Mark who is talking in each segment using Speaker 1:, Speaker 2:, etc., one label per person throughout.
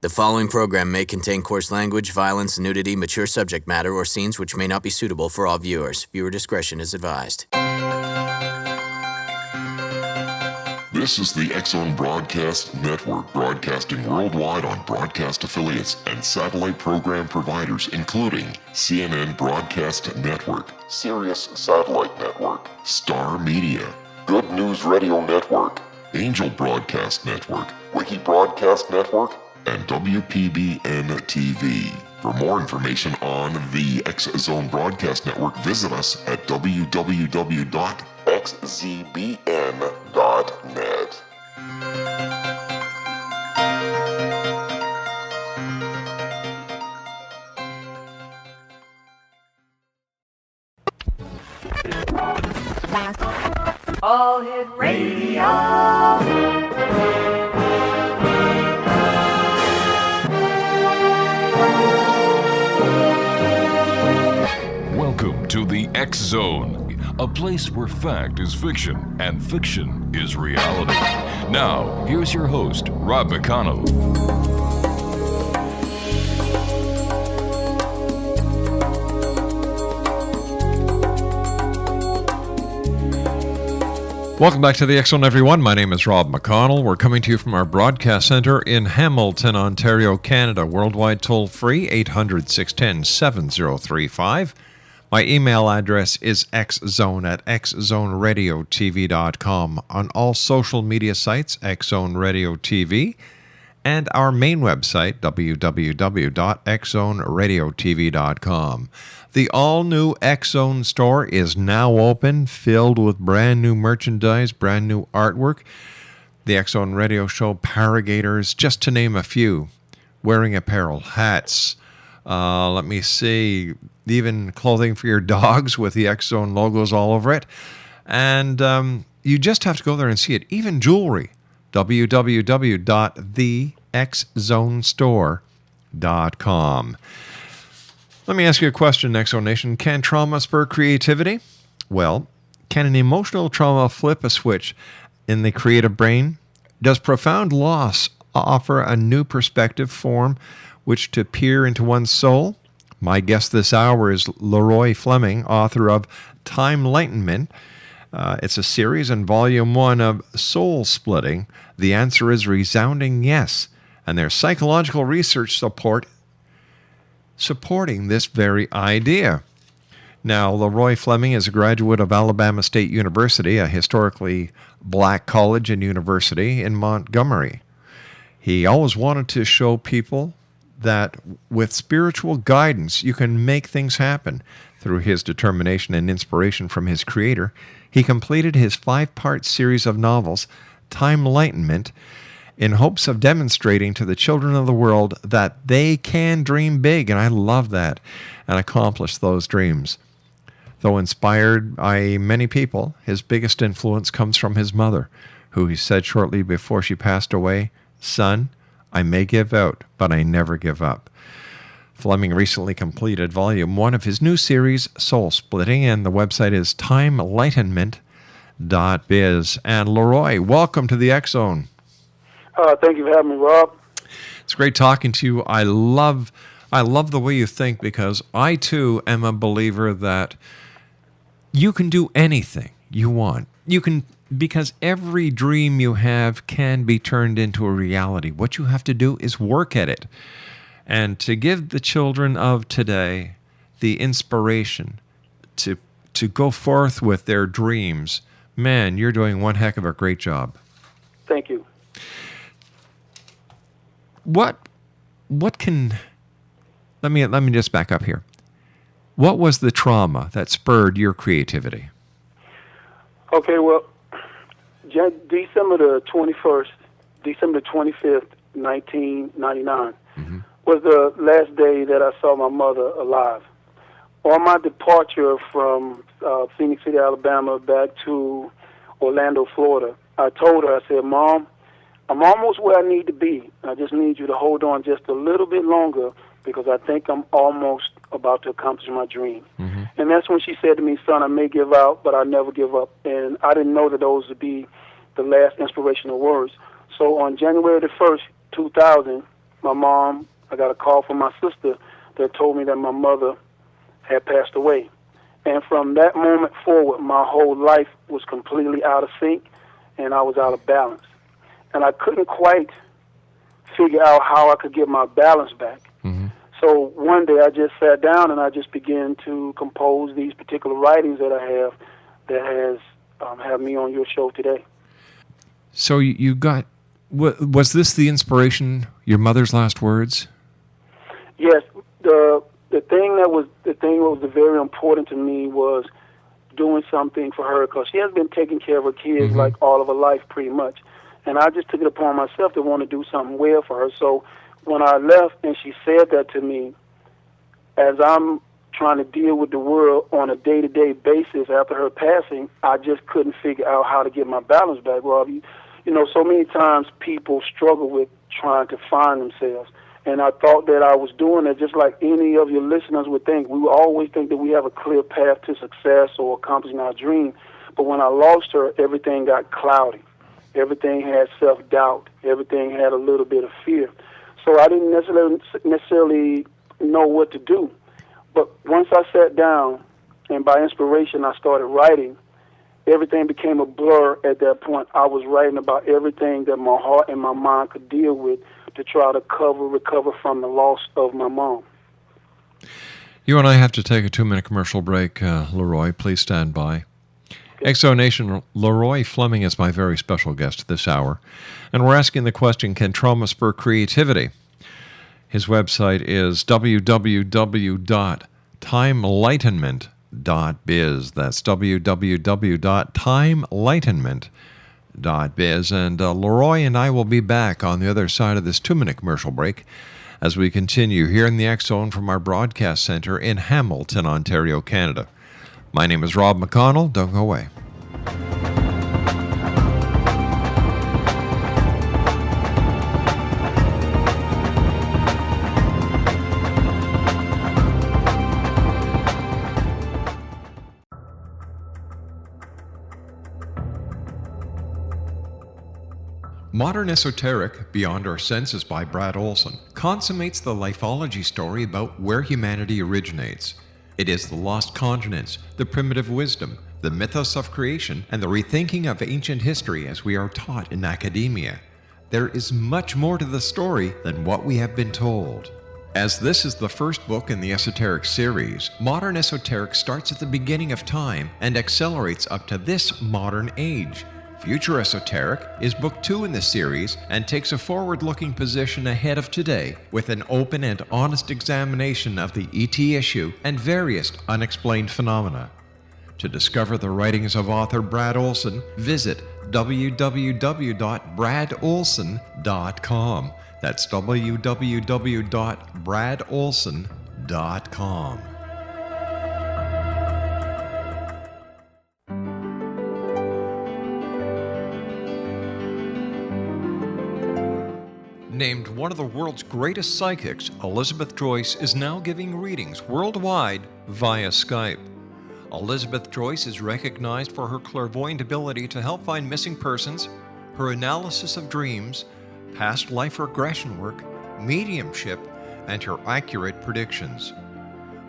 Speaker 1: The following program may contain coarse language, violence, nudity, mature subject matter, or scenes which may not be suitable for all viewers. Viewer discretion is advised.
Speaker 2: This is the X-Zone Broadcast Network, broadcasting worldwide on broadcast affiliates and satellite program providers, including CNN Broadcast Network, Sirius Satellite Network, Star Media, Good News Radio Network, Angel Broadcast Network, Wiki Broadcast Network, and WPBN TV. For more information on the X-Zone Broadcast Network, visit us at www.xzbn.net.
Speaker 3: All Hit Radio.
Speaker 4: Welcome to the X-Zone, a place where fact is fiction and fiction is reality. Now, here's your host, Rob McConnell.
Speaker 5: Welcome back to the X-Zone, everyone. My name is Rob McConnell. We're coming to you from our broadcast center in Hamilton, Ontario, Canada. Worldwide toll-free, 800-610-7035. My email address is xzone@xzoneradiotv.com. On all social media sites, X-Zone Radio TV, and our main website, www.xzoneradiotv.com. The all-new X-Zone store is now open, filled with brand new merchandise, brand new artwork. The X-Zone Radio Show Paragators, just to name a few. Wearing apparel, hats, let me see, even clothing for your dogs with the X-Zone logos all over it. And you just have to go there and see it. Even jewelry, www.thexzonestore.com. Let me ask you a question, X-Zone Nation. Can trauma spur creativity? Well, can an emotional trauma flip a switch in the creative brain? Does profound loss offer a new perspective form which to peer into one's soul? My guest this hour is Leroy Fleming, author of Enlightenment. It's a series in Volume 1 of Soul Splitting. The answer is resounding yes, and there's psychological research supporting this very idea. Now, Leroy Fleming is a graduate of Alabama State University, a historically black college and university in Montgomery. He always wanted to show people that with spiritual guidance, you can make things happen. Through his determination and inspiration from his creator, he completed his 5-part series of novels, Enlightenment, in hopes of demonstrating to the children of the world that they can dream big, and I love that, and accomplish those dreams. Though inspired by many people, his biggest influence comes from his mother, who he said shortly before she passed away, "Son, I may give out, but I never give up." Fleming recently completed Volume 1 of his new series, Soul Splitting, and the website is timelightment.biz. And Leroy, welcome to the X-Zone.
Speaker 6: Thank you for having me, Rob.
Speaker 5: It's great talking to you. I love the way you think, because I, too, am a believer that you can do anything you want. You can, because every dream you have can be turned into a reality. What you have to do is work at it. And to give the children of today the inspiration to go forth with their dreams, man, you're doing one heck of a great job.
Speaker 6: Thank you.
Speaker 5: What can, let me just back up here. What was the trauma that spurred your creativity?
Speaker 6: Okay, well, December the 25th, 1999, was the last day that I saw my mother alive. On my departure from Phoenix City, Alabama, back to Orlando, Florida, I told her, I said, "Mom, I'm almost where I need to be. I just need you to hold on just a little bit longer, because I think I'm almost about to accomplish my dream." Mm-hmm. And that's when she said to me, "Son, I may give out, but I never give up." And I didn't know that those would be the last inspirational words. So on January the 1st, 2000, my mom, I got a call from my sister that told me that my mother had passed away. And from that moment forward, my whole life was completely out of sync, and I was out of balance. And I couldn't quite figure out how I could get my balance back. So one day I just sat down and I just began to compose these particular writings that I have that has have me on your show today.
Speaker 5: So you got, was this the inspiration, your mother's last words?
Speaker 6: Yes, the thing that was very important to me was doing something for her, because she has been taking care of her kids like all of her life pretty much. And I just took it upon myself to want to do something well for her. So when I left and she said that to me, as I'm trying to deal with the world on a day-to-day basis after her passing, I just couldn't figure out how to get my balance back. Well, you know, so many times people struggle with trying to find themselves. And I thought that I was doing it just like any of your listeners would think. We would always think that we have a clear path to success or accomplishing our dream. But when I lost her, everything got cloudy. Everything had self-doubt. Everything had a little bit of fear. So I didn't necessarily know what to do. But once I sat down and by inspiration I started writing, everything became a blur at that point. I was writing about everything that my heart and my mind could deal with to try to recover from the loss of my mom.
Speaker 5: You and I have to take a 2-minute commercial break. Leroy, please stand by. Exo Nation, Leroy Fleming is my very special guest this hour, and we're asking the question, can trauma spur creativity? His website is www.timeenlightenment.biz. That's www.timeenlightenment.biz. And Leroy and I will be back on the other side of this 2-minute commercial break as we continue here in the X Zone from our broadcast center in Hamilton, Ontario, Canada. My name is Rob McConnell. Don't go away. Modern Esoteric, Beyond Our Senses by Brad Olson, consummates the lifeology story about where humanity originates. It is the lost continents, the primitive wisdom, the mythos of creation, and the rethinking of ancient history as we are taught in academia. There is much more to the story than what we have been told. As this is the first book in the Esoteric series, Modern Esoteric starts at the beginning of time and accelerates up to this modern age. Future Esoteric is book 2 in the series and takes a forward-looking position ahead of today with an open and honest examination of the ET issue and various unexplained phenomena. To discover the writings of author Brad Olson, visit www.bradolson.com. That's www.bradolson.com. Named one of the world's greatest psychics, Elizabeth Joyce is now giving readings worldwide via Skype. Elizabeth Joyce is recognized for her clairvoyant ability to help find missing persons, her analysis of dreams, past life regression work, mediumship, and her accurate predictions.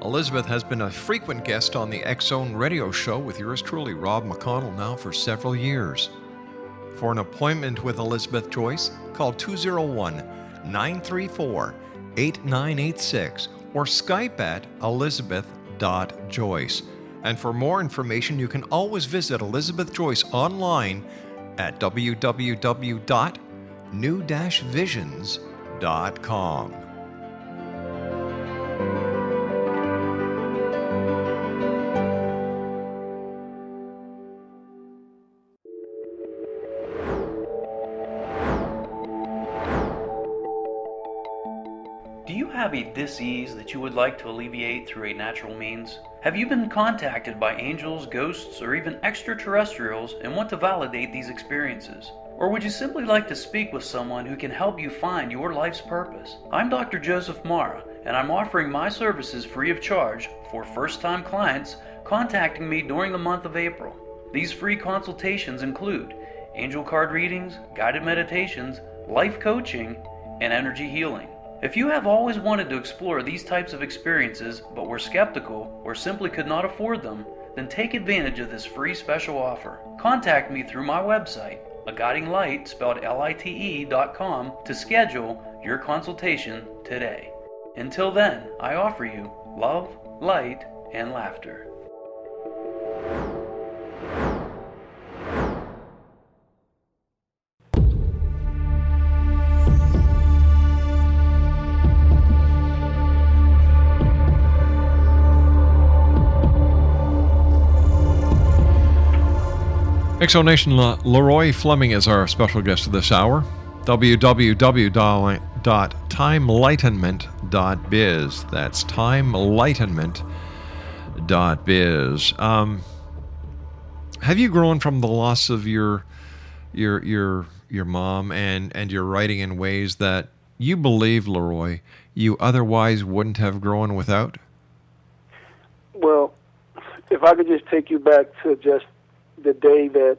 Speaker 5: Elizabeth has been a frequent guest on the X Zone radio show with yours truly, Rob McConnell, now for several years. For an appointment with Elizabeth Joyce, call 201-934-8986 or Skype at elizabeth.joyce. And for more information, you can always visit Elizabeth Joyce online at www.new-visions.com.
Speaker 7: Do you have a dis-ease that you would like to alleviate through a natural means? Have you been contacted by angels, ghosts, or even extraterrestrials and want to validate these experiences? Or would you simply like to speak with someone who can help you find your life's purpose? I'm Dr. Joseph Mara, and I'm offering my services free of charge for first-time clients contacting me during the month of April. These free consultations include angel card readings, guided meditations, life coaching, and energy healing. If you have always wanted to explore these types of experiences but were skeptical or simply could not afford them, then take advantage of this free special offer. Contact me through my website, aguidinglight, spelled LITE.com, to schedule your consultation today. Until then, I offer you love, light, and laughter.
Speaker 5: Exonation Leroy Fleming is our special guest of this hour. www.timelightenment.biz. That's timelightenment.biz. Have you grown from the loss of your mom and your writing in ways that you believe, Leroy, you otherwise wouldn't have grown without?
Speaker 6: Well, if I could just take you back to just the day that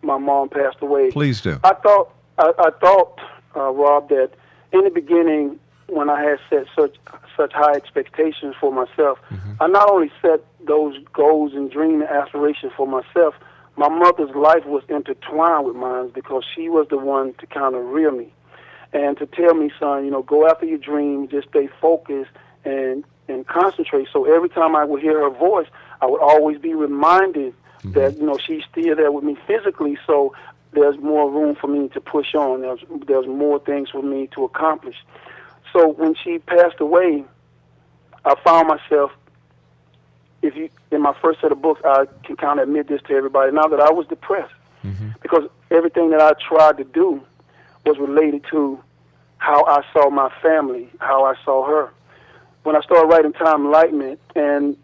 Speaker 6: my mom passed away.
Speaker 5: Please do.
Speaker 6: I thought, Rob, that in the beginning, when I had set such high expectations for myself, I not only set those goals and dreams and aspirations for myself, my mother's life was intertwined with mine because she was the one to kind of rear me and to tell me, son, go after your dreams, just stay focused and concentrate. So every time I would hear her voice, I would always be reminded that she's still there with me physically, so there's more room for me to push on. There's more things for me to accomplish. So when she passed away, I found myself, in my first set of books, I can kind of admit this to everybody now, that I was depressed because everything that I tried to do was related to how I saw my family, how I saw her. When I started writing Time Enlightenment, and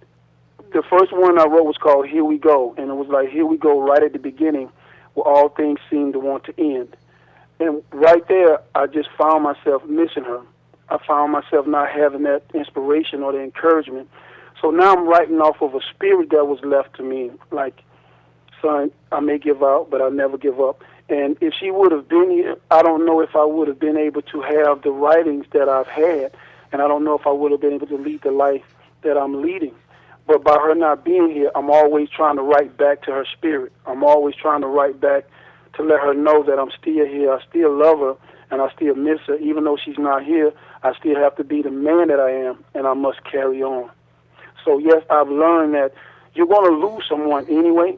Speaker 6: the first one I wrote was called Here We Go, and it was like, here we go right at the beginning where all things seem to want to end. And right there, I just found myself missing her. I found myself not having that inspiration or the encouragement. So now I'm writing off of a spirit that was left to me, like, son, I may give out, but I'll never give up. And if she would have been here, I don't know if I would have been able to have the writings that I've had, and I don't know if I would have been able to lead the life that I'm leading. But by her not being here, I'm always trying to write back to her spirit. I'm always trying to write back to let her know that I'm still here. I still love her, and I still miss her. Even though she's not here, I still have to be the man that I am, and I must carry on. So, yes, I've learned that you're going to lose someone anyway.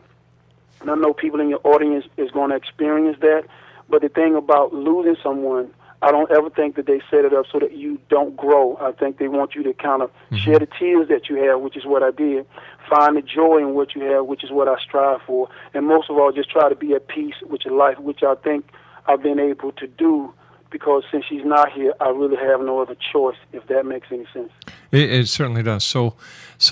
Speaker 6: And I know people in your audience is going to experience that. But the thing about losing someone, I don't ever think that they set it up so that you don't grow. I think they want you to kind of share the tears that you have, which is what I did. Find the joy in what you have, which is what I strive for. And most of all, just try to be at peace with your life, which I think I've been able to do, because since she's not here, I really have no other choice, if that makes any sense.
Speaker 5: It certainly does. So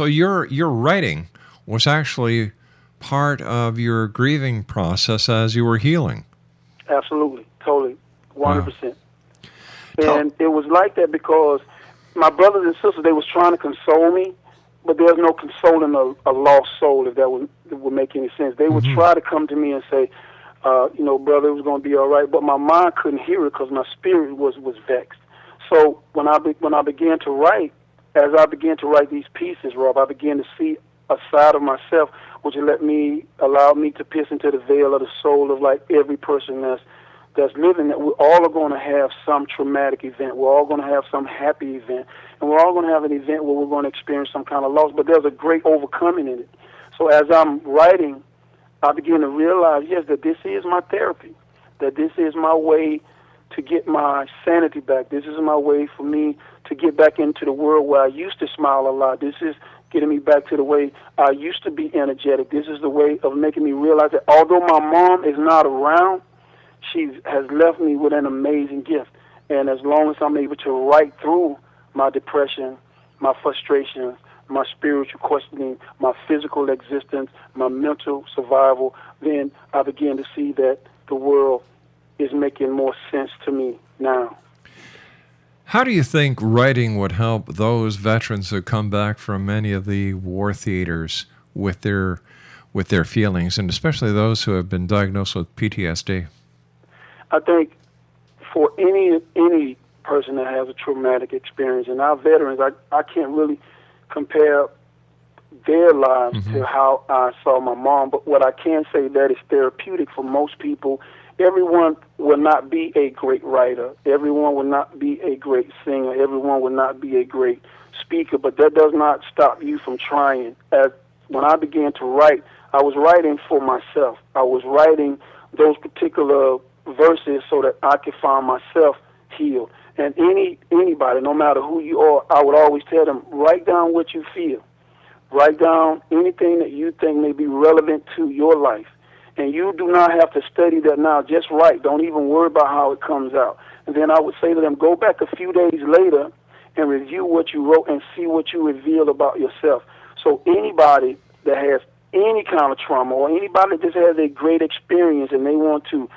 Speaker 5: your writing was actually part of your grieving process as you were healing.
Speaker 6: Absolutely, totally, 100%.
Speaker 5: Wow.
Speaker 6: And it was like that because my brothers and sisters, they was trying to console me, but there's no consoling a lost soul, if that would make any sense. They would try to come to me and say, brother, it was going to be all right, but my mind couldn't hear it because my spirit was vexed. So when I began to write, as I began to write these pieces, Rob, I began to see a side of myself which allowed me to pierce into the veil of the soul of like every person that's living, that we all are going to have some traumatic event. We're all going to have some happy event. And we're all going to have an event where we're going to experience some kind of loss. But there's a great overcoming in it. So as I'm writing, I begin to realize, yes, that this is my therapy, that this is my way to get my sanity back. This is my way for me to get back into the world where I used to smile a lot. This is getting me back to the way I used to be energetic. This is the way of making me realize that although my mom is not around, she has left me with an amazing gift. And as long as I'm able to write through my depression, my frustration, my spiritual questioning, my physical existence, my mental survival, then I begin to see that the world is making more sense to me now.
Speaker 5: How do you think writing would help those veterans who come back from many of the war theaters with their feelings, and especially those who have been diagnosed with PTSD?
Speaker 6: I think for any person that has a traumatic experience. And our veterans, I can't really compare their lives to how I saw my mom, but what I can say that is therapeutic for most people. Everyone will not be a great writer. Everyone will not be a great singer. Everyone will not be a great speaker, but that does not stop you from trying. As when I began to write, I was writing for myself. I was writing those particular verses so that I could find myself healed. And anybody, no matter who you are, I would always tell them, write down what you feel. Write down anything that you think may be relevant to your life. And you do not have to study that now. Just write. Don't even worry about how it comes out. And then I would say to them, go back a few days later and review what you wrote and see what you reveal about yourself. So anybody that has any kind of trauma or anybody that just has a great experience and they want to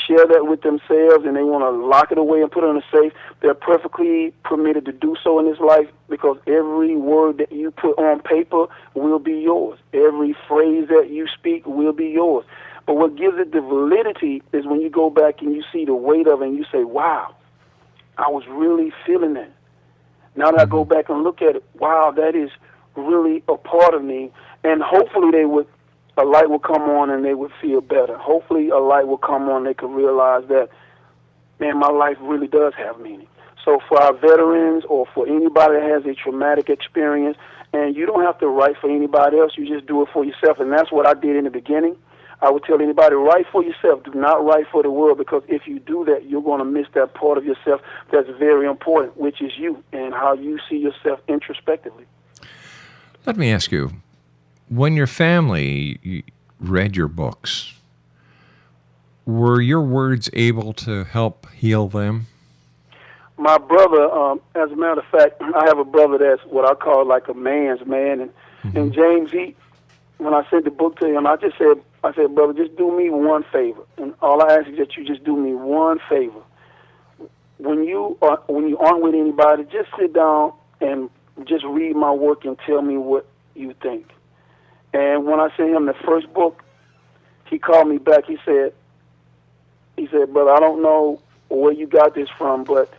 Speaker 6: share that with themselves and they want to lock it away and put it in a safe, they're perfectly permitted to do so in this life, because every word that you put on paper will be yours. Every phrase that you speak will be yours. But what gives it the validity is when you go back and you see the weight of it and you say, wow, I was really feeling that. Now that I go back and look at it, wow, that is really a part of me. And hopefully a light will come on and they would feel better. Hopefully a light will come on and they can realize that, man, my life really does have meaning. So for our veterans or for anybody that has a traumatic experience, and you don't have to write for anybody else, you just do it for yourself. And that's what I did in the beginning. I would tell anybody, write for yourself. Do not write for the world, because if you do that, you're going to miss that part of yourself that's very important, which is you and how you see yourself introspectively.
Speaker 5: Let me ask you, when your family read your books, were your words able to help heal them?
Speaker 6: My brother, as a matter of fact, I have a brother that's what I call like a man's man. And James, when I sent the book to him, I said, brother, just do me one favor. And all I ask is that you just do me one favor. When you aren't with anybody, just sit down and just read my work and tell me what you think. And when I sent him the first book, he called me back. He said, brother, I don't know where you got this from, but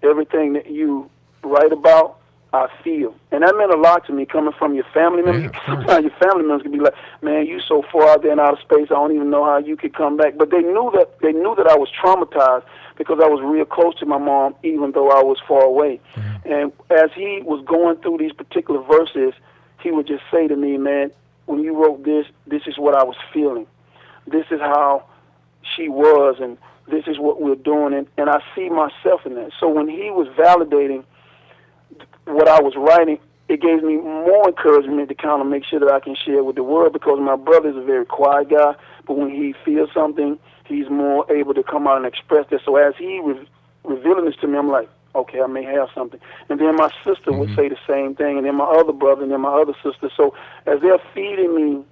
Speaker 6: everything that you write about, I feel. And that meant a lot to me, coming from your family members.
Speaker 5: Yeah,
Speaker 6: sometimes your family members can be like, man, you so far out there in outer space, I don't even know how you could come back. But they knew that I was traumatized because I was real close to my mom, even though I was far away. Mm-hmm. And as he was going through these particular verses, he would just say to me, man, when you wrote this is what I was feeling. This is how she was, and this is what we're doing. And I see myself in that. So when he was validating what I was writing, it gave me more encouragement to kind of make sure that I can share with the world, because my brother is a very quiet guy, but when he feels something, he's more able to come out and express that. So as he was revealing this to me, I'm like, okay, I may have something. And then my sister would say the same thing, and then my other brother, and then my other sister. So as they're feeding me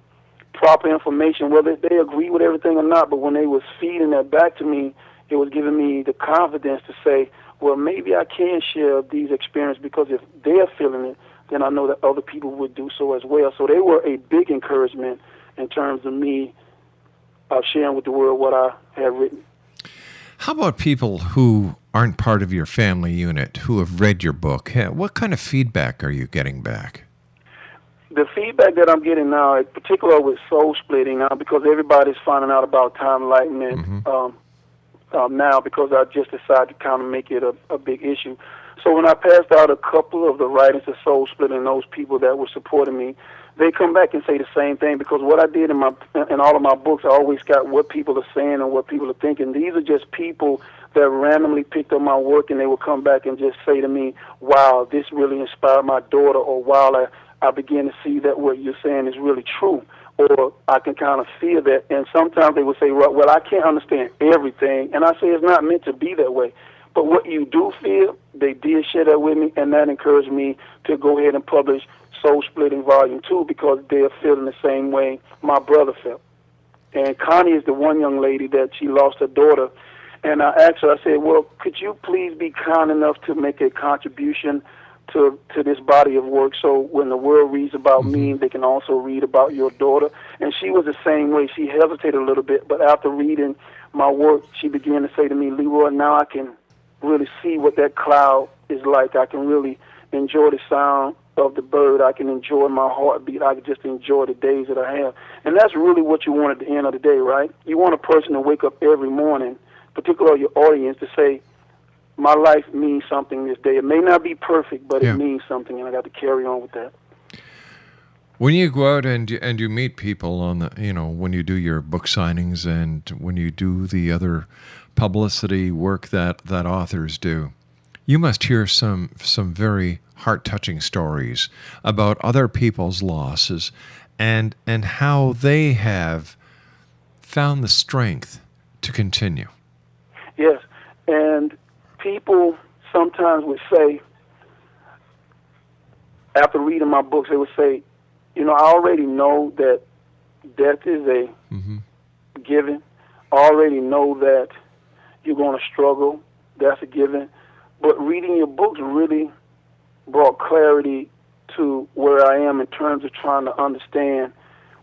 Speaker 6: proper information, whether they agree with everything or not, but when they was feeding that back to me, it was giving me the confidence to say, well, maybe I can share these experiences, because if they're feeling it, then I know that other people would do so as well. So they were a big encouragement in terms of me sharing with the world what I had written.
Speaker 5: How about people who aren't part of your family unit, who have read your book? What kind of feedback are you getting back?
Speaker 6: The feedback that I'm getting now, in particular with soul splitting now, because everybody's finding out about time enlightenment now, because I just decided to kind of make it a big issue. So when I passed out a couple of the writings of soul splitting, those people that were supporting me, they come back and say the same thing, because what I did in all of my books, I always got what people are saying and what people are thinking. These are just people that randomly picked up my work, and they would come back and just say to me, wow, this really inspired my daughter, or wow, I began to see that what you're saying is really true, or I can kind of feel that. And sometimes they would say, well, I can't understand everything, and I say it's not meant to be that way. But what you do feel, they did share that with me, and that encouraged me to go ahead and publish Soul Splitting Volume 2, because they're feeling the same way my brother felt. And Connie is the one young lady that she lost her daughter, and I asked her, I said, well, could you please be kind enough to make a contribution to this body of work, so when the world reads about me, they can also read about your daughter? And she was the same way. She hesitated a little bit, but after reading my work, she began to say to me, Leroy, now I can really see what that cloud is like. I can really enjoy the sound of the bird. I can enjoy my heartbeat. I can just enjoy the days that I have. And that's really what you want at the end of the day, right? You want a person to wake up every morning, particularly your audience, to say, my life means something this day. It may not be perfect, but it means something, and I got to carry on with that.
Speaker 5: When you go out and you meet people on the, when you do your book signings and when you do the other publicity work that authors do, you must hear some very heart-touching stories about other people's losses and how they have found the strength to continue.
Speaker 6: Yes, and people sometimes would say, after reading my books, they would say, I already know that death is a given. I already know that you're going to struggle. That's a given. But reading your books really brought clarity to where I am in terms of trying to understand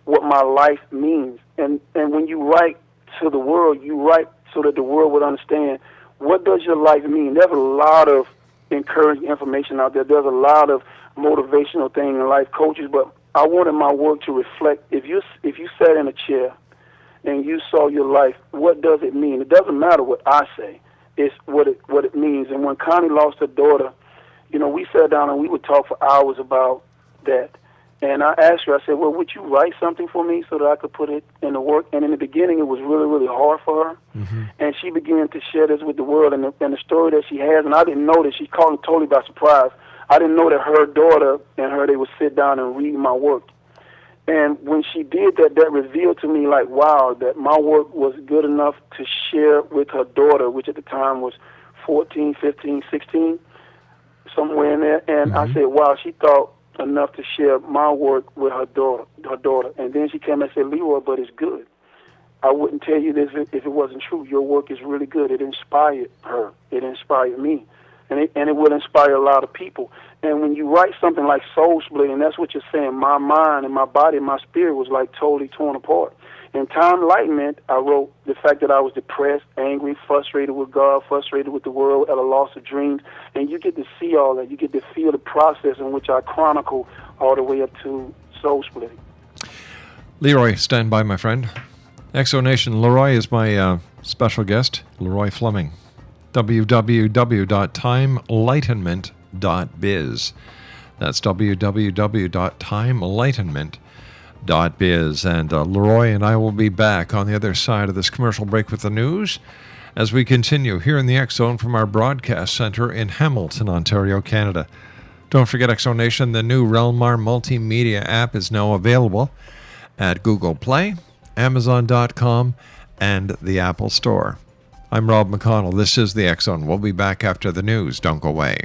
Speaker 6: what my life means. And when you write to the world, you write so that the world would understand, what does your life mean? There's a lot of encouraging information out there. There's a lot of motivational things in life coaches, but I wanted my work to reflect, if you sat in a chair and you saw your life, what does it mean? It doesn't matter what I say. It's what it means. And when Connie lost her daughter, we sat down and we would talk for hours about that. And I asked her, I said, well, would you write something for me so that I could put it in the work? And in the beginning, it was really, really hard for her. And she began to share this with the world and the story that she has. And I didn't know that. She caught me totally by surprise. I didn't know that her daughter and her, they would sit down and read my work. And when she did that, that revealed to me, like, wow, that my work was good enough to share with her daughter, which at the time was 14, 15, 16, somewhere in there. And I said, wow, she thought enough to share my work with her daughter. And then she came and said, Leroy, but it's good. I wouldn't tell you this if it wasn't true. Your work is really good. It inspired her. It inspired me. And it will inspire a lot of people. And when you write something like Soul Splitting, that's what you're saying. My mind and my body and my spirit was like totally torn apart. In Time Enlightenment, I wrote the fact that I was depressed, angry, frustrated with God, frustrated with the world, at a loss of dreams. And you get to see all that. You get to feel the process in which I chronicle all the way up to Soul Splitting.
Speaker 5: Leroy, stand by, my friend. Exonation, Leroy is my special guest, Leroy Fleming. www.timeenlightenment.biz. That's www.timeenlightenment.biz. And Leroy and I will be back on the other side of this commercial break with the news as we continue here in the X Zone from our broadcast center in Hamilton, Ontario, Canada. Don't forget, Exonation, the new Relmar multimedia app is now available at Google Play, Amazon.com, and the Apple Store. I'm Rob McConnell. This is the X Zone. We'll be back after the news. Don't go away.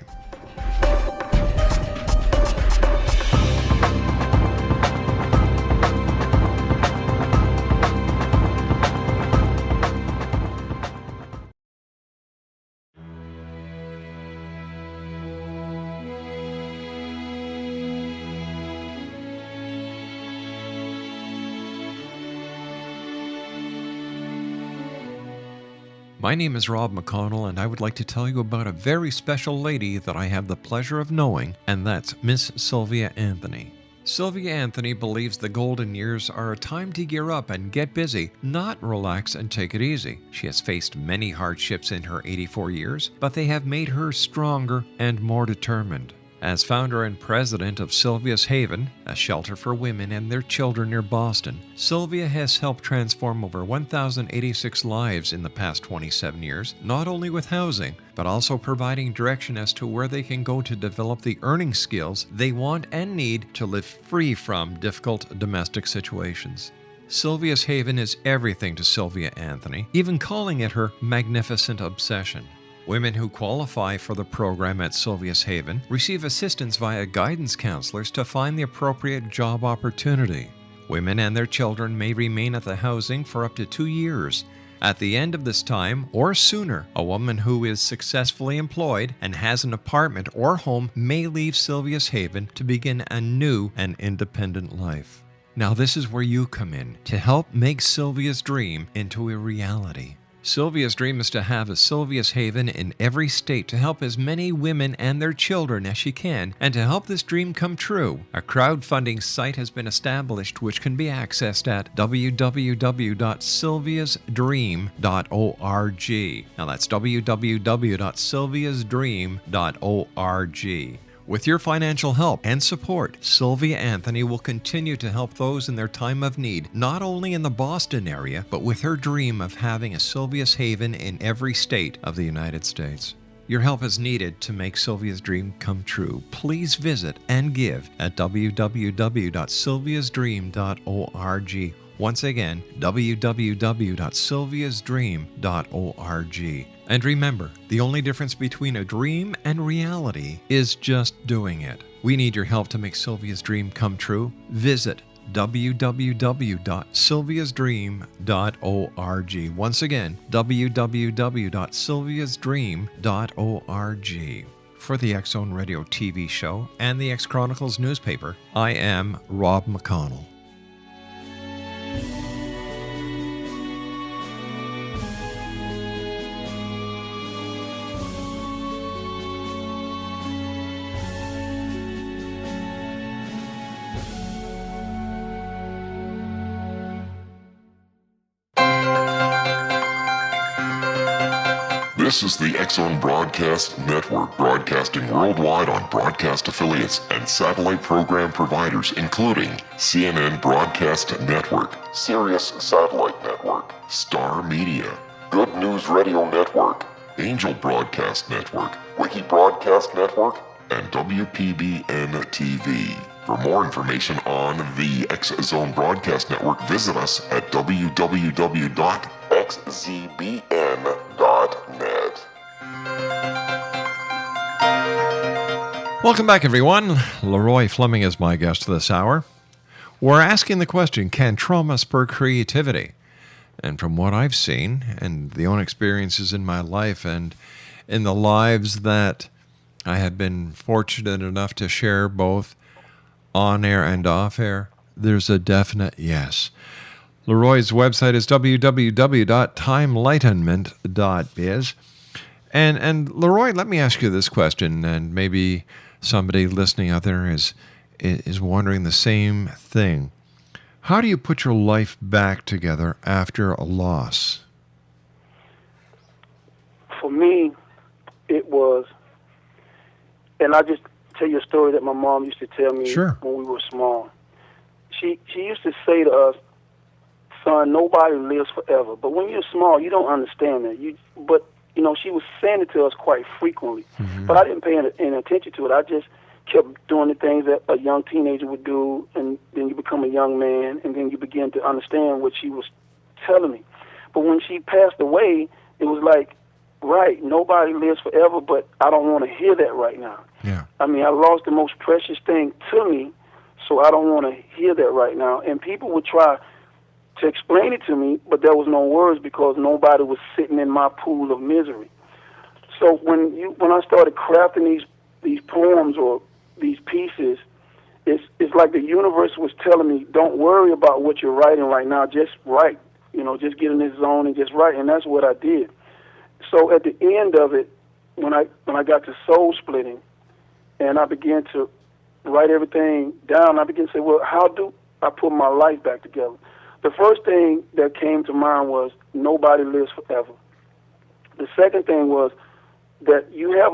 Speaker 5: My name is Rob McConnell, and I would like to tell you about a very special lady that I have the pleasure of knowing, and that's Miss Sylvia Anthony. Sylvia Anthony believes the golden years are a time to gear up and get busy, not relax and take it easy. She has faced many hardships in her 84 years, but they have made her stronger and more determined. As founder and president of Sylvia's Haven, a shelter for women and their children near Boston, Sylvia has helped transform over 1,086 lives in the past 27 years, not only with housing, but also providing direction as to where they can go to develop the earning skills they want and need to live free from difficult domestic situations. Sylvia's Haven is everything to Sylvia Anthony, even calling it her magnificent obsession. Women who qualify for the program at Sylvia's Haven receive assistance via guidance counselors to find the appropriate job opportunity. Women and their children may remain at the housing for up to 2 years. At the end of this time, or sooner, a woman who is successfully employed and has an apartment or home may leave Sylvia's Haven to begin a new and independent life. Now this is where you come in to help make Sylvia's dream into a reality. Sylvia's dream is to have a Sylvia's Haven in every state to help as many women and their children as she can, and to help this dream come true. A crowdfunding site has been established which can be accessed at www.sylviasdream.org. Now that's www.sylviasdream.org. With your financial help and support, Sylvia Anthony will continue to help those in their time of need, not only in the Boston area, but with her dream of having a Sylvia's Haven in every state of the United States. Your help is needed to make Sylvia's dream come true. Please visit and give at www.sylviasdream.org. Once again, www.sylviasdream.org. And remember, the only difference between a dream and reality is just doing it. We need your help to make Sylvia's dream come true. Visit www.sylviasdream.org. Once again, www.sylviasdream.org. For the X Zone Radio TV show and the X Chronicles newspaper, I am Rob McConnell.
Speaker 2: This is the X Zone Broadcast Network, broadcasting worldwide on broadcast affiliates and satellite program providers, including CNN Broadcast Network, Sirius Satellite Network, Star Media, Good News Radio Network, Angel Broadcast Network, Wiki Broadcast Network, and WPBN TV. For more information on the X Zone Broadcast Network, visit us at www.xzbn.net.
Speaker 5: Welcome back, everyone. Leroy Fleming is my guest this hour. We're asking the question, can trauma spur creativity? And from what I've seen and the own experiences in my life and in the lives that I have been fortunate enough to share both on air and off air, there's a definite yes. Leroy's website is www.timelightnment.biz. And Leroy, let me ask you this question, and maybe somebody listening out there is wondering the same thing. How do you put your life back together after a loss?
Speaker 6: For me, it was, and I just tell you a story that my mom used to tell me when we were small. She used to say to us, son, nobody lives forever. But when you're small, you don't understand that. But she was saying it to us quite frequently. Mm-hmm. But I didn't pay any attention to it. I just kept doing the things that a young teenager would do, and then you become a young man, and then you begin to understand what she was telling me. But when she passed away, it was like, right, nobody lives forever, but I don't want to hear that right now.
Speaker 5: Yeah.
Speaker 6: I mean, I lost the most precious thing to me, so I don't want to hear that right now. And people would try to explain it to me, but there was no words because nobody was sitting in my pool of misery. So when I started crafting these poems or these pieces, it's like the universe was telling me, don't worry about what you're writing right now, just write. Just get in this zone and just write, and that's what I did. So at the end of it, when I got to soul splitting, and I began to write everything down, I began to say, well, how do I put my life back together? The first thing that came to mind was nobody lives forever. The second thing was that you have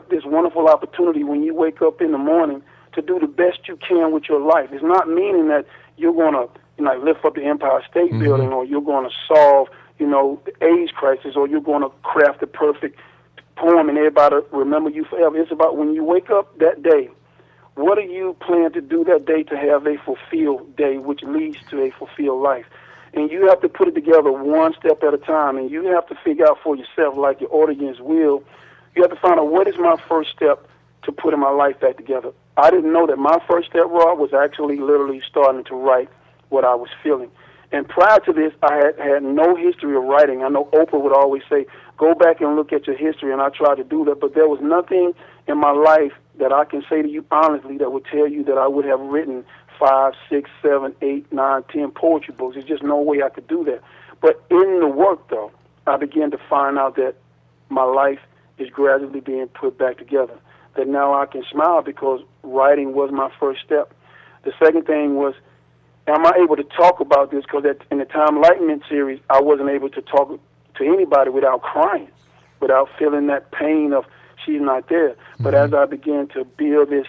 Speaker 6: this wonderful opportunity when you wake up in the morning to do the best you can with your life. It's not meaning that you're going to lift up the Empire State
Speaker 5: Mm-hmm.
Speaker 6: Building, or you're going to solve the AIDS crisis, or you're going to craft the perfect poem and everybody remember you forever. It's about when you wake up that day, what do you plan to do that day to have a fulfilled day, which leads to a fulfilled life? And you have to put it together one step at a time, and you have to figure out for yourself, like your audience will, you have to find out, what is my first step to putting my life back together? I didn't know that my first step, Rob, was actually literally starting to write what I was feeling. And prior to this, I had no history of writing. I know Oprah would always say, go back and look at your history, and I tried to do that, but there was nothing in my life that I can say to you honestly that would tell you that I would have written 5, 6, 7, 8, 9, 10 poetry books. There's just no way I could do that. But in the work, though, I began to find out that my life is gradually being put back together. That now I can smile because writing was my first step. The second thing was, am I able to talk about this? Because in the Time Enlightenment series, I wasn't able to talk to anybody without crying, without feeling that pain of she's not there. But as I began to build this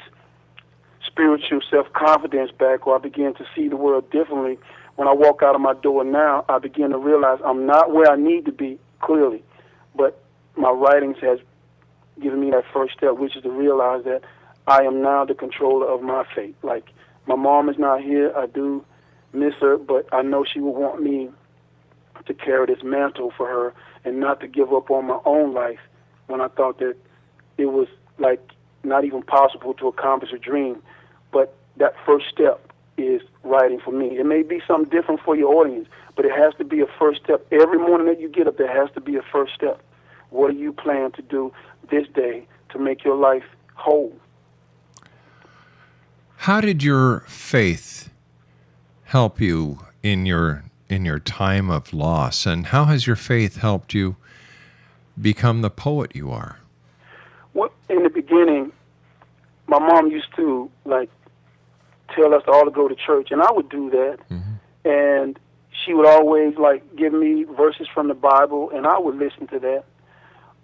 Speaker 6: spiritual self-confidence back, or I began to see the world differently, when I walk out of my door now, I begin to realize I'm not where I need to be, clearly. But my writings has given me that first step, which is to realize that I am now the controller of my fate. Like, my mom is not here. I do miss her, but I know she will want me to carry this mantle for her and not to give up on my own life when I thought that it was, like, not even possible to accomplish a dream. But that first step is writing for me. It may be something different for your audience, but it has to be a first step. Every morning that you get up, there has to be a first step. What do you plan to do this day to make your life whole?
Speaker 5: How did your faith help you in your time of loss, and how has your faith helped you become the poet you are?
Speaker 6: Well, in the beginning, my mom used to tell us all to go to church, and I would do that. And she would always give me verses from the Bible, and I would listen to that.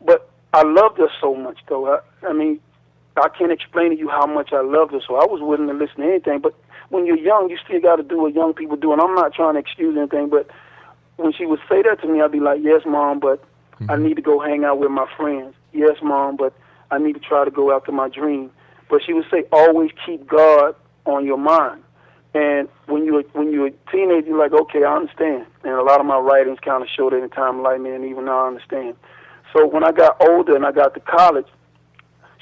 Speaker 6: But I loved her so much, though. I mean, I can't explain to you how much I loved her, so I was willing to listen to anything. But when you're young, you still got to do what young people do, and I'm not trying to excuse anything, but when she would say that to me, I'd be like, yes, Mom, but I need to go hang out with my friends. Yes, Mom, but I need to try to go after my dream. But she would say, always keep God on your mind. And when you're a teenager, you're like, okay, I understand. And a lot of my writings kind of show that in Time Enlightenment, and even now I understand. So when I got older and I got to college,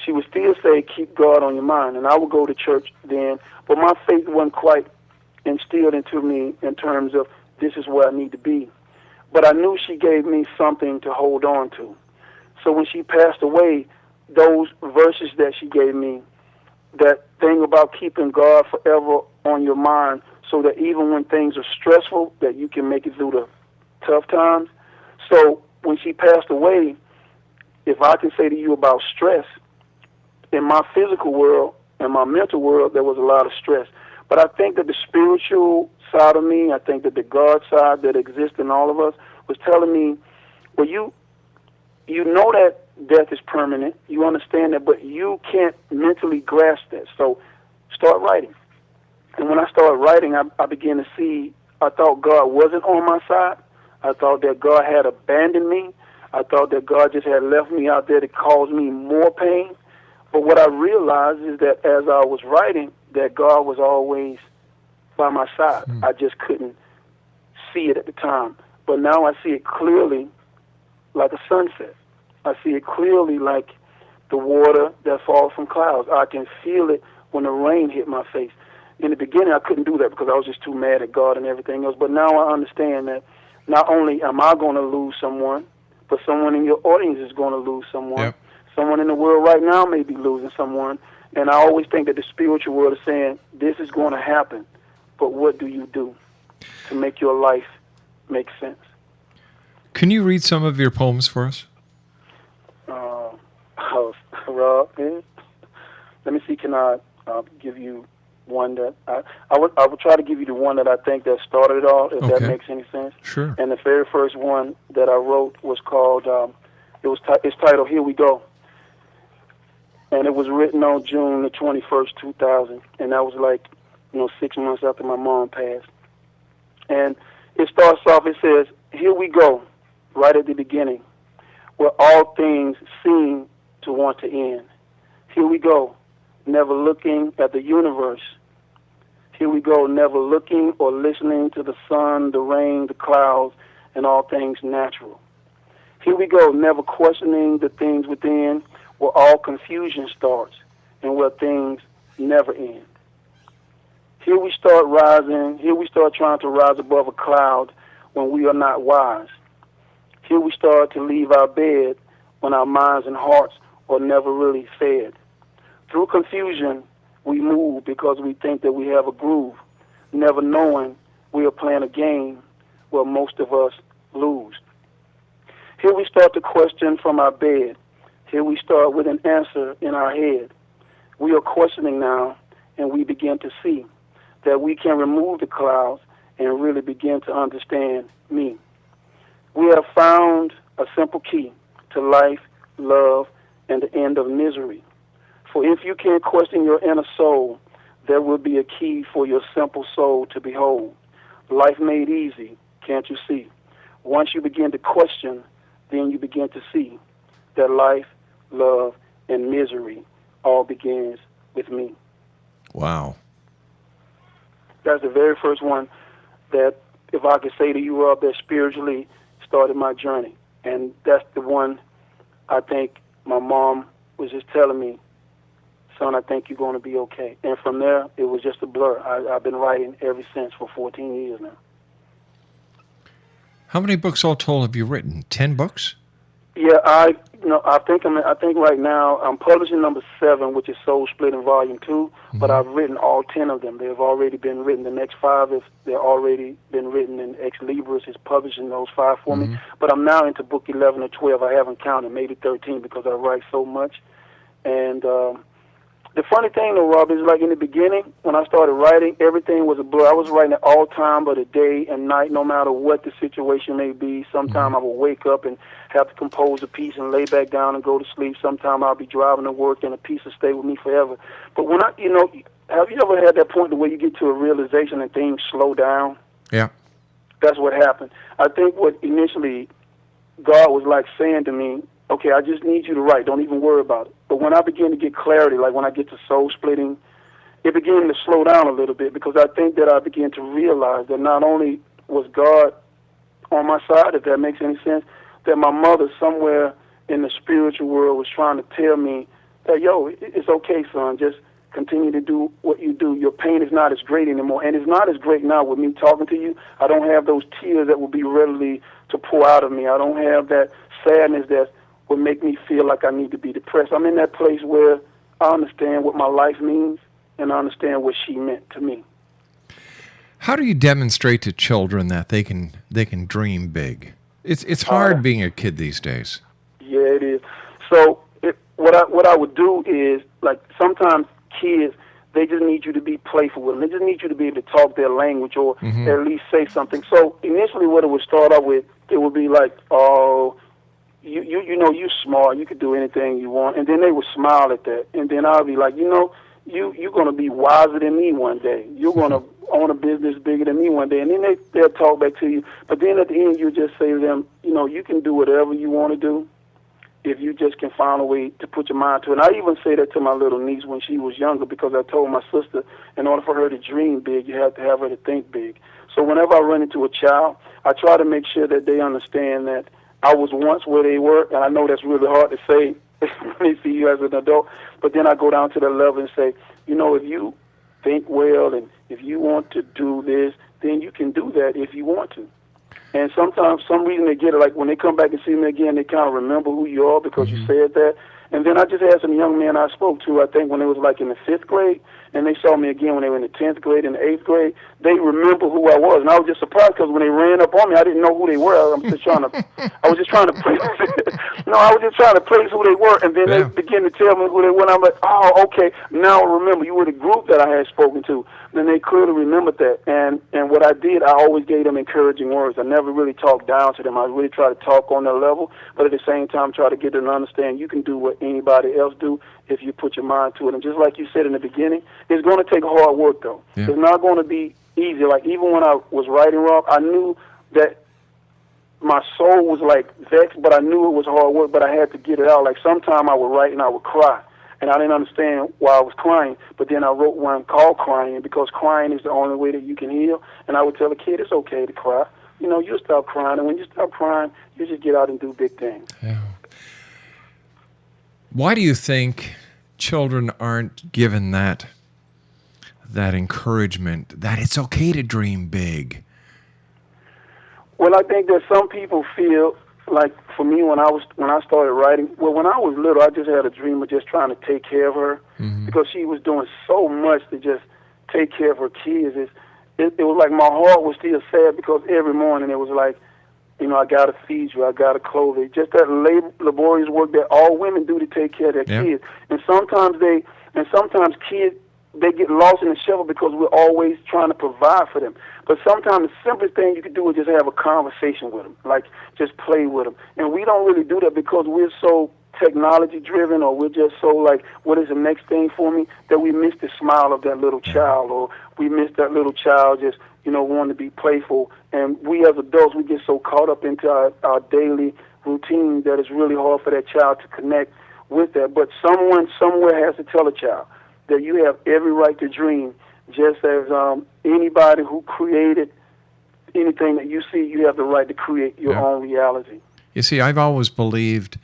Speaker 6: she would still say, keep God on your mind. And I would go to church then, but my faith wasn't quite instilled into me in terms of this is where I need to be. But I knew she gave me something to hold on to. So when she passed away, those verses that she gave me, that thing about keeping God forever on your mind so that even when things are stressful, that you can make it through the tough times. So when she passed away, if I can say to you about stress, in my physical world and my mental world, there was a lot of stress. But I think that the spiritual side of me, I think that the God side that exists in all of us was telling me, well, you know that death is permanent. You understand that, but you can't mentally grasp that. So start writing. And when I started writing, I began to see, I thought God wasn't on my side. I thought that God had abandoned me. I thought that God just had left me out there to cause me more pain. But what I realized is that as I was writing, that God was always by my side. I just couldn't see it at the time. But now I see it clearly like a sunset. I see it clearly like the water that falls from clouds. I can feel it when the rain hit my face. In the beginning, I couldn't do that because I was just too mad at God and everything else. But now I understand that not only am I going to lose someone, but someone in your audience is going to lose someone.
Speaker 5: Yep.
Speaker 6: Someone in the world right now may be losing someone. And I always think that the spiritual world is saying, this is going to happen, but what do you do to make your life make sense?
Speaker 5: Can you read some of your poems for us?
Speaker 6: Rob, let me see, can I give you one that, I would try to give you the one that I think that started it all, if that makes any sense.
Speaker 5: Sure.
Speaker 6: And the very first one that I wrote was called, it's titled, Here We Go. And it was written on June the 21st, 2000. And that was 6 months after my mom passed. And it starts off, it says, here we go, right at the beginning, where all things seem to want to end. Here we go, never looking at the universe. Here we go, never looking or listening to the sun, the rain, the clouds, and all things natural. Here we go, never questioning the things within, where all confusion starts and where things never end. Here we start rising, here we start trying to rise above a cloud when we are not wise. Here we start to leave our bed when our minds and hearts are never really fed. Through confusion, we move because we think that we have a groove, never knowing we are playing a game where most of us lose. Here we start to question from our bed. Here we start with an answer in our head. We are questioning now, and we begin to see that we can remove the clouds and really begin to understand me. We have found a simple key to life, love, and the end of misery. For if you can question your inner soul, there will be a key for your simple soul to behold. Life made easy, can't you see? Once you begin to question, then you begin to see that life, love, and misery all begins with me.
Speaker 5: Wow.
Speaker 6: That's the very first one that, if I could say to you, Rob, that spiritually started my journey. And that's the one I think my mom was just telling me, son, I think you're going to be okay. And from there, it was just a blur. I've been writing ever since for 14 years now.
Speaker 5: How many books all told have you written? 10 books?
Speaker 6: Yeah, I think right now I'm publishing number 7, which is Soul Split in Volume 2. But I've written all 10 of them. They've already been written. The next 5 they're already been written, and Ex Libris is publishing those 5 for me. But I'm now into book 11 or 12. I haven't counted, maybe 13, because I write so much. And the funny thing, though, Rob, is like in the beginning, when I started writing, everything was a blur. I was writing at all time but a day and night, no matter what the situation may be. Sometimes I would wake up and have to compose a piece and lay back down and go to sleep. Sometimes I'll be driving to work and a piece will stay with me forever. But when have you ever had that point where you get to a realization and things slow down?
Speaker 5: Yeah.
Speaker 6: That's what happened. I think what initially God was like saying to me, okay, I just need you to write. Don't even worry about it. But when I begin to get clarity, like when I get to soul splitting, it began to slow down a little bit, because I think that I began to realize that not only was God on my side, if that makes any sense, that my mother somewhere in the spiritual world was trying to tell me that, yo, it's okay, son, just continue to do what you do. Your pain is not as great anymore. And it's not as great now with me talking to you. I don't have those tears that will be readily to pour out of me. I don't have that sadness that would make me feel like I need to be depressed. I'm in that place where I understand what my life means, and I understand what she meant to me.
Speaker 5: How do you demonstrate to children that they can dream big? It's hard being a kid these days.
Speaker 6: Yeah, it is. So what I would do is, like, sometimes kids, they just need you to be playful with them. They just need you to be able to talk their language, or at least say something. So initially what it would start out with, it would be like, oh, you know, you smart, you could do anything you want. And then they would smile at that. And then I'll be like, you're going to be wiser than me one day. You're going to own a business bigger than me one day. And then they'll talk back to you. But then at the end, you just say to them, you can do whatever you want to do if you just can find a way to put your mind to it. And I even say that to my little niece when she was younger, because I told my sister, in order for her to dream big, you have to have her to think big. So whenever I run into a child, I try to make sure that they understand that I was once where they were, and I know that's really hard to say when they see you as an adult, but then I go down to the level and say, if you think well and if you want to do this, then you can do that if you want to. And sometimes, some reason they get it, like when they come back and see me again, they kind of remember who you are because you said that. And then I just had some young men I spoke to, I think when they was like in the 5th grade, and they saw me again when they were in the 10th grade and the 8th grade. They remember who I was, and I was just surprised because when they ran up on me, I didn't know who they were. I was just trying to place. I was just trying to place who they were, and then they began to tell me who they were. And I'm like, oh, okay, now I remember. You were the group that I had spoken to. Then they clearly remembered that, and what I did, I always gave them encouraging words. I never really talked down to them. I really tried to talk on their level, but at the same time, try to get them to understand you can do what anybody else do if you put your mind to it. And just like you said in the beginning, it's going to take hard work, though. Yeah. It's not going to be easy. Like, even when I was writing, Rob, I knew that my soul was, like, vexed, but I knew it was hard work, but I had to get it out. Like, sometime I would write and I would cry, and I didn't understand why I was crying, but then I wrote one called Crying, because crying is the only way that you can heal. And I would tell a kid, it's okay to cry. You'll stop crying, and when you stop crying, you just get out and do big things.
Speaker 5: Yeah. Why do you think children aren't given that encouragement that it's okay to dream big?
Speaker 6: Well, I think that some people feel like, for me, when I started writing, when I was little, I just had a dream of just trying to take care of her, because she was doing so much to just take care of her kids. It was like my heart was still sad, because every morning it was like, I got to feed you, I got to clothe you. Just that laborious work that all women do to take care of their kids. And sometimes kids, they get lost in the shuffle because we're always trying to provide for them. But sometimes the simplest thing you can do is just have a conversation with them, like just play with them. And we don't really do that because we're so technology driven, or we're just so like, what is the next thing for me, that we miss the smile of that little child, or we miss that little child just, wanting to be playful. And we as adults, we get so caught up into our daily routine that it's really hard for that child to connect with that. But someone somewhere has to tell a child that you have every right to dream, just as anybody who created anything that you see, you have the right to create your own reality.
Speaker 5: You see, I've always believed,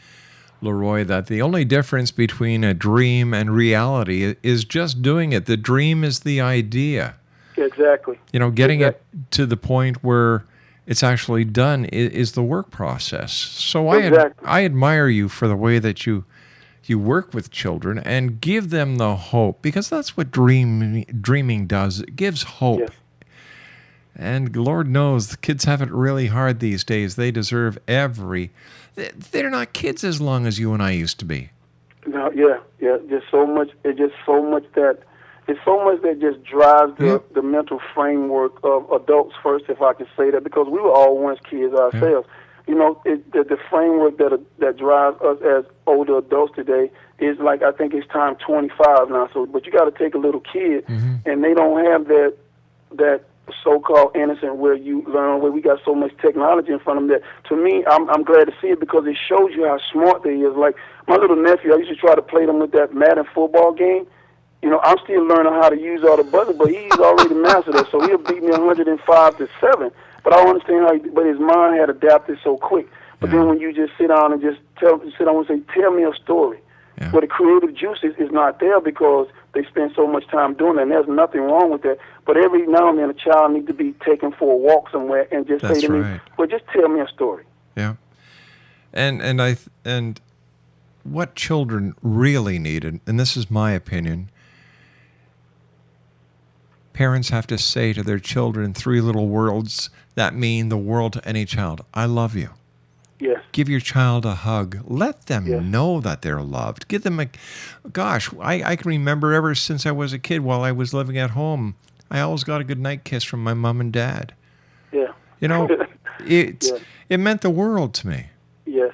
Speaker 5: Leroy, that the only difference between a dream and reality is just doing it. The dream is the idea.
Speaker 6: Exactly.
Speaker 5: Getting it to the point where it's actually done is the work process. So I admire you for the way that you work with children and give them the hope, because that's what dreaming does. It gives hope. Yes. And Lord knows the kids have it really hard these days. They deserve they're not kids as long as you and I used to be. No, yeah. Just so much that just drives the mental framework of adults first, if I could say that, because we were all once kids ourselves. The framework that drives us as older adults today is like, I think it's time 25 now. So, but you got to take a little kid, and they don't have that so-called innocent where you learn, where we got so much technology in front of them that, to me, I'm glad to see it, because it shows you how smart they is. Like my little nephew, I used to try to play them with that Madden football game. I'm still learning how to use all the buttons, but he's already mastered it, so he'll beat me 105-7. But I don't understand how. But his mind had adapted so quick. But then when you just sit down and say, tell me a story. Yeah. Well, the creative juice is not there because they spend so much time doing it, and there's nothing wrong with that. But every now and then, a child needs to be taken for a walk somewhere and just say to me, well, just tell me a story. Yeah. And what children really need, and this is my opinion, parents have to say to their children 3 little words that mean the world to any child. I love you. Yes. Give your child a hug. Let them know that they're loved. Give them I can remember ever since I was a kid, while I was living at home, I always got a good night kiss from my mom and dad. Yeah. It meant the world to me. Yes.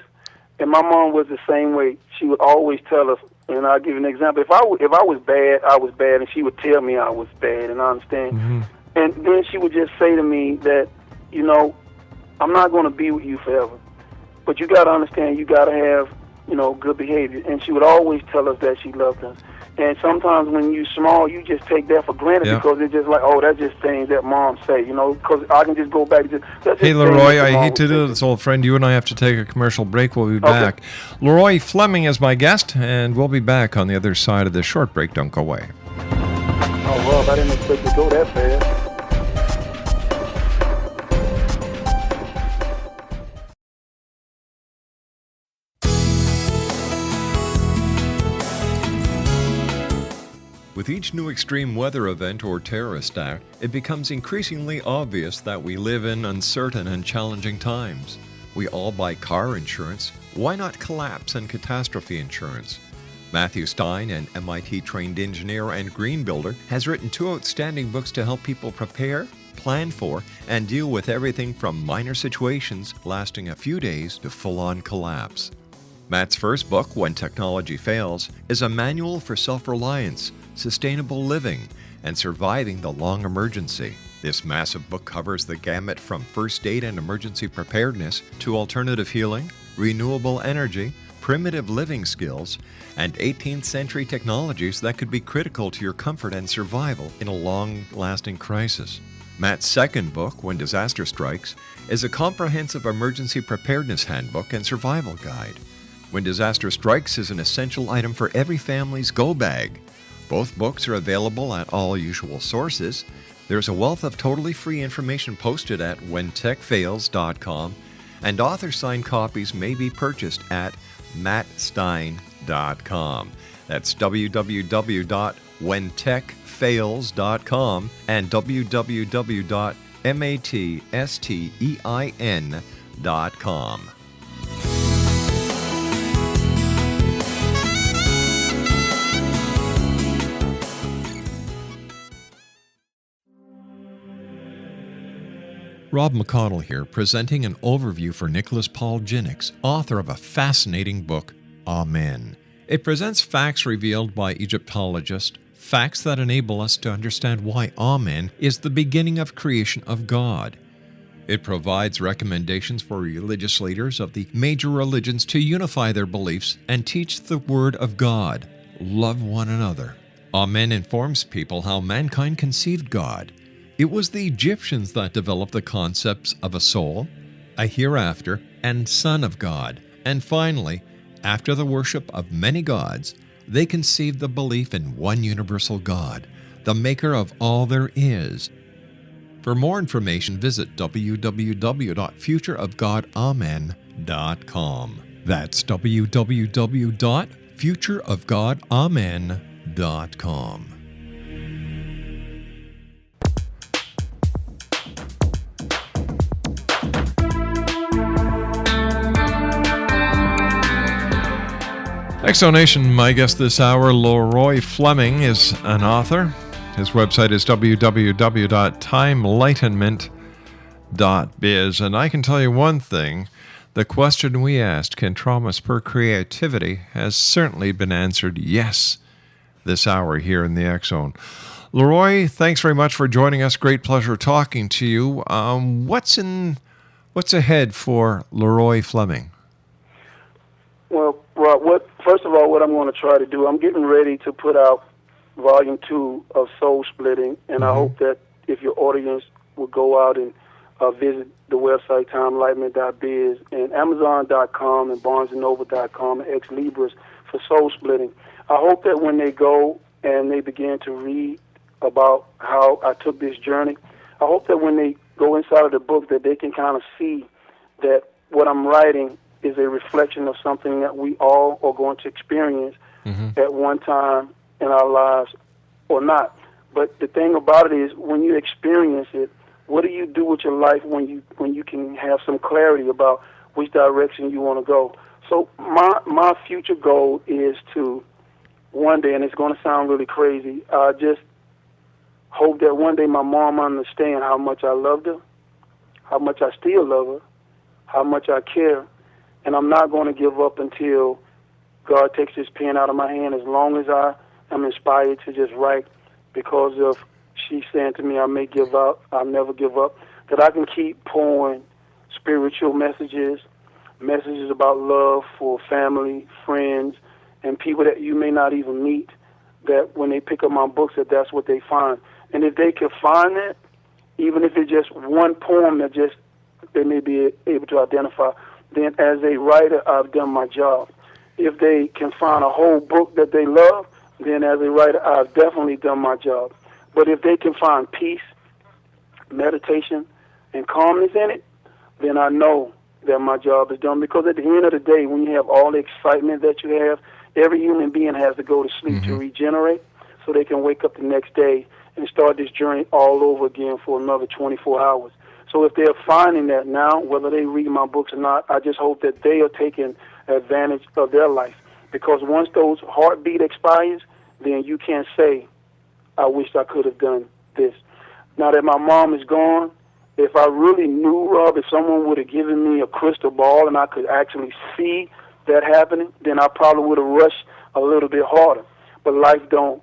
Speaker 5: And my mom was the same way. She would always tell us, and I'll give you an example. If I was bad, I was bad, and she would tell me I was bad, and I understand. Mm-hmm. And then she would just say to me that, I'm not going to be with you forever, but you got to understand, you got to have, good behavior. And she would always tell us that she loved us. And sometimes when you're small, you just take that for granted because it's just like, oh, that's just things that mom say, because I can just go back to just. Hey, Leroy, I hate to do this, old friend. You and I have to take a commercial break. We'll be back. Leroy Fleming is my guest, and we'll be back on the other side of this short break. Don't go away. Oh, Rob, I didn't expect to go that fast. With each new extreme weather event or terrorist act, it becomes increasingly obvious that we live in uncertain and challenging times. We all buy car insurance. Why not collapse and catastrophe insurance? Matthew Stein, an MIT-trained engineer and green builder, has written 2 outstanding books to help people prepare, plan for, and deal with everything from minor situations lasting a few days to full-on collapse. Matt's first book, When Technology Fails, is a manual for self-reliance, sustainable living, and surviving the long emergency. This massive book covers the gamut from first aid and emergency preparedness to alternative healing, renewable energy, primitive living skills, and 18th century technologies that could be critical to your comfort and survival in a long-lasting crisis. Matt's second book, When Disaster Strikes, is a comprehensive emergency preparedness handbook and survival guide. When Disaster Strikes is an essential item for every family's go bag. Both books are available at all usual sources. There's a wealth of totally free information posted at whentechfails.com, and author-signed copies may be purchased at mattstein.com. That's www.whentechfails.com and www.mattstein.com. enlightenment.com. Rob McConnell here, presenting an overview for Nicholas Paul Jennings, author of a fascinating book, Amen. It presents facts revealed by Egyptologists, facts that enable us to understand why Amen is the beginning of creation of God. It provides recommendations for religious leaders of the major religions to unify their beliefs and teach the Word of God. Love one another. Amen informs people how mankind conceived God. It was the Egyptians that developed the concepts of a soul, a hereafter, and Son of God. And finally, after the worship of many gods, they conceived the belief in one universal God, the maker of all there is. For more information, visit www.futureofgodamen.com. That's www.futureofgodamen.com. Exonation, my guest this hour, Leroy Fleming, is an author. His website is www.timeenlightenment.biz. And I can tell you one thing, the question we asked, can trauma spur creativity, has certainly been answered yes this hour here in the X Zone. Leroy, thanks very much for joining us. Great pleasure talking to you. What's ahead for Leroy Fleming?
Speaker 6: Well, Rob, first of all, what I'm going to try to do, I'm getting ready to put out Volume 2 of Soul Splitting, and I hope that if your audience will go out and visit the website, timeenlightenment.biz, and Amazon.com, and BarnesandNoble.com, and Ex Libris for Soul Splitting. I hope that when they go and they begin to read about how I took this journey, I hope that when they go inside of the book that they can kind of see that what I'm writing is a reflection of something that we all are going to experience at one time in our lives or not. But the thing about it is, when you experience it, what do you do with your life when you can have some clarity about which direction you want to go? So my future goal is to one day, and it's going to sound really crazy, I just hope that one day my mom understand how much I loved her, how much I still love her, how much I care, and I'm not going to give up until God takes this pen out of my hand, as long as I am inspired to just write, because of she's saying to me, I may give up, I'll never give up, that I can keep pouring spiritual messages about love for family, friends, and people that you may not even meet, that when they pick up my books, that's what they find. And if they can find that, even if it's just one poem that just they may be able to identify, then as a writer, I've done my job. If they can find a whole book that they love, then as a writer, I've definitely done my job. But if they can find peace, meditation, and calmness in it, then I know that my job is done. Because at the end of the day, when you have all the excitement that you have, every human being has to go to sleep to regenerate so they can wake up the next day and start this journey all over again for another 24 hours. So if they're finding that now, whether they read my books or not, I just hope that they are taking advantage of their life. Because once those heartbeat expires, then you can't say, I wish I could have done this. Now that my mom is gone, if I really knew, Rob, if someone would have given me a crystal ball and I could actually see that happening, then I probably would have rushed a little bit harder. But life don't,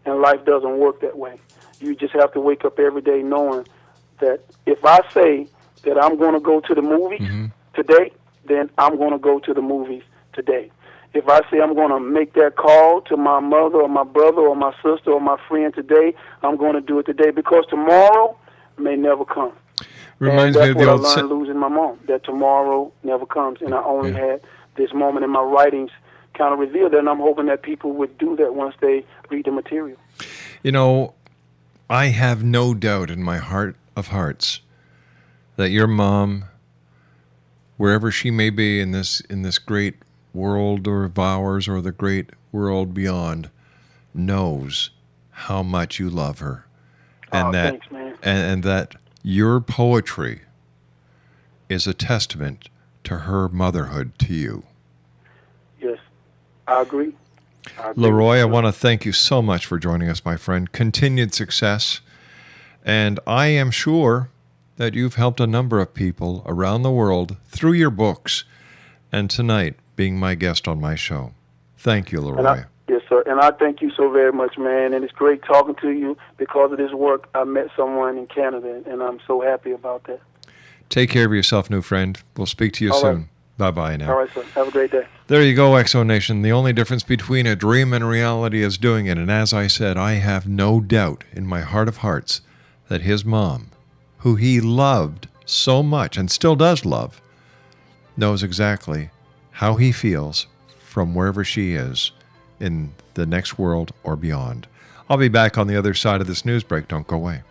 Speaker 6: and life doesn't work that way. You just have to wake up every day knowing that if I say that I'm going to go to the movies today, then I'm going to go to the movies today. If I say I'm going to make that call to my mother or my brother or my sister or my friend today, I'm going to do it today, because tomorrow may never come.
Speaker 5: Reminds
Speaker 6: and
Speaker 5: me
Speaker 6: that's
Speaker 5: of the
Speaker 6: what
Speaker 5: old
Speaker 6: I learned losing my mom, that tomorrow never comes. And I only had this moment in my writings kind of revealed that, and I'm hoping that people would do that once they read the material.
Speaker 5: You know, I have no doubt in my heart of hearts that your mom, wherever she may be in this great world of ours or the great world beyond, knows how much you love her, and
Speaker 6: Thanks, man.
Speaker 5: And that your poetry is a testament to her motherhood to you.
Speaker 6: Yes, I agree.
Speaker 5: Leroy, I want to thank you so much for joining us, my friend. Continued success. And I am sure that you've helped a number of people around the world through your books and tonight being my guest on my show. Thank you, Leroy.
Speaker 6: Yes, sir. And I thank you so very much, man. And it's great talking to you. Because of this work, I met someone in Canada, and I'm so happy about that.
Speaker 5: Take care of yourself, new friend. We'll speak to you soon.
Speaker 6: Right.
Speaker 5: Bye-bye now.
Speaker 6: All right, sir. Have a great day.
Speaker 5: There you go, Exo Nation. The only difference between a dream and reality is doing it. And as I said, I have no doubt in my heart of hearts that his mom, who he loved so much and still does love, knows exactly how he feels from wherever she is in the next world or beyond. I'll be back on the other side of this news break. Don't go away.